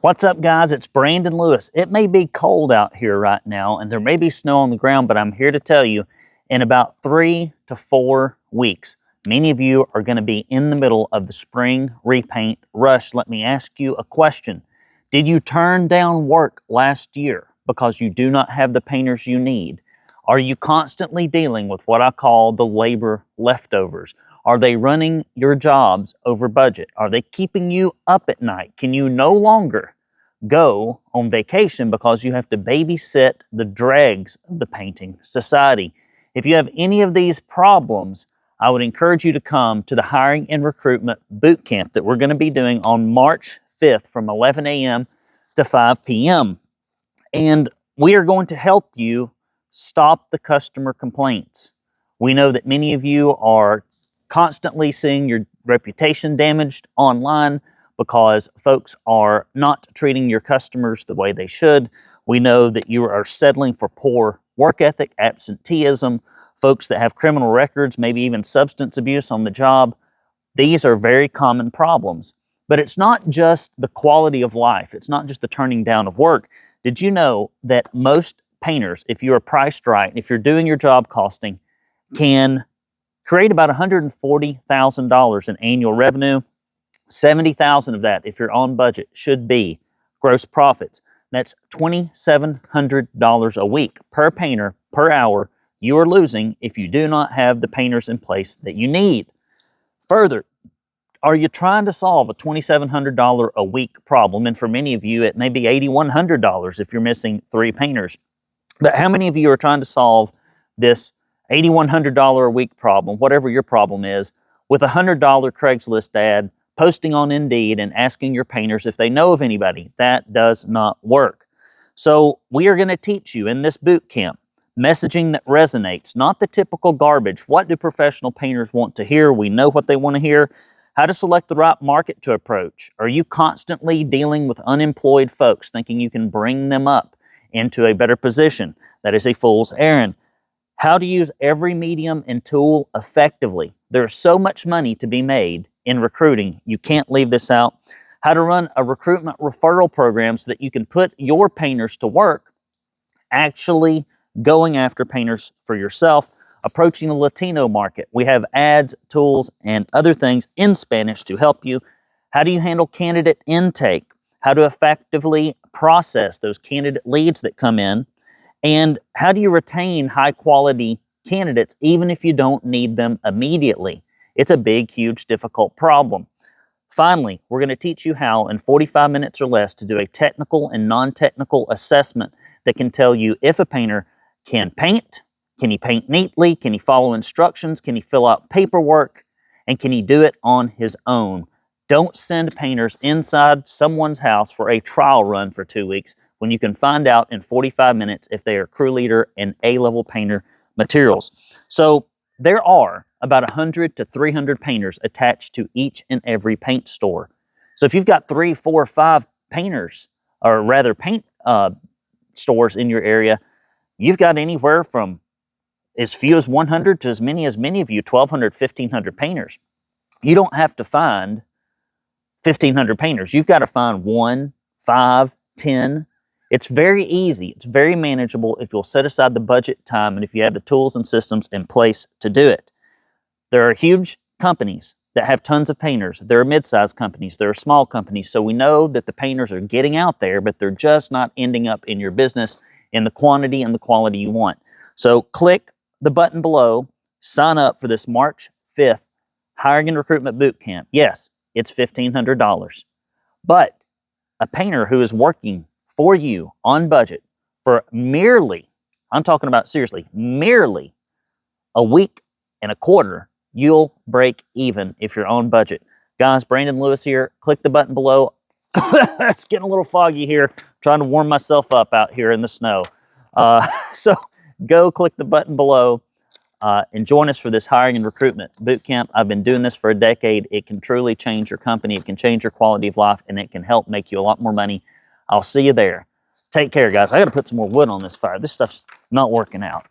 What's up, guys? It's Brandon Lewis. It may be cold out here right now, and there may be snow on the ground, but I'm here to tell you, in about 3 to 4 weeks, many of you are going to be in the middle of the spring repaint rush. Let me ask you a question. Did you turn down work last year because you do not have the painters you need? Are you constantly dealing with what I call the labor leftovers? Are they running your jobs over budget? Are they keeping you up at night? Can you no longer go on vacation because you have to babysit the dregs of the painting society? If you have any of these problems, I would encourage you to come to the Hiring and Recruitment Bootcamp that we're going to be doing on March 5th from 11 a.m. to 5 p.m. And we are going to help you stop the customer complaints. We know that many of you are constantly seeing your reputation damaged online because folks are not treating your customers the way they should. We know that you are settling for poor work ethic, absenteeism, folks that have criminal records, maybe even substance abuse on the job. These are very common problems. But it's not just the quality of life. It's not just the turning down of work. Did you know that most painters, if you are priced right, if you're doing your job costing, can create about $140,000 in annual revenue? $70,000 of that, if you're on budget, should be gross profits. That's $2,700 a week per painter per hour you are losing if you do not have the painters in place that you need. Further, are you trying to solve a $2,700 a week problem? And for many of you, it may be $8,100 if you're missing 3 painters. But how many of you are trying to solve this $8,100 a week problem, whatever your problem is, with a $100 Craigslist ad, posting on Indeed and asking your painters if they know of anybody? That does not work. So we are going to teach you in this boot camp messaging that resonates, not the typical garbage. What do professional painters want to hear? We know what they want to hear. How to select the right market to approach. Are you constantly dealing with unemployed folks thinking you can bring them up into a better position? That is a fool's errand. How to use every medium and tool effectively. There's so much money to be made in recruiting. You can't leave this out. How to run a recruitment referral program so that you can put your painters to work, actually going after painters for yourself, approaching the Latino market. We have ads, tools, and other things in Spanish to help you. How do you handle candidate intake? How to effectively process those candidate leads that come in? And how do you retain high-quality candidates even if you don't need them immediately? It's a big, huge, difficult problem. Finally, we're going to teach you how, in 45 minutes or less, to do a technical and non-technical assessment that can tell you if a painter can paint, can he paint neatly, can he follow instructions, can he fill out paperwork, and can he do it on his own. Don't send painters inside someone's house for a trial run for 2 weeks when you can find out in 45 minutes if they are crew leader and A-level painter materials. So there are about 100 to 300 painters attached to each and every paint store. So if you've got 3, 4, 5 painters, or rather paint stores in your area, you've got anywhere from as few as 100 to as many of you, 1,200, 1,500 painters. You don't have to find 1,500 painters. You've got to find 1, 5, 10. It's very easy. It's very manageable if you'll set aside the budget time and if you have the tools and systems in place to do it. There are huge companies that have tons of painters. There are mid-sized companies. There are small companies. So we know that the painters are getting out there, but they're just not ending up in your business in the quantity and the quality you want. So click the button below, sign up for this March 5th Hiring and Recruitment Bootcamp. Yes, it's $1,500. But a painter who is working for you on budget for merely, I'm talking about seriously, merely a week and a quarter, you'll break even if you're on budget. Guys, Brandon Lewis here. Click the button below. It's getting a little foggy here. I'm trying to warm myself up out here in the snow. So go click the button below and join us for this Hiring and Recruitment Bootcamp. I've been doing this for a decade. It can truly change your company. It can change your quality of life, and it can help make you a lot more money. I'll see you there. Take care, guys. I got to put some more wood on this fire. This stuff's not working out.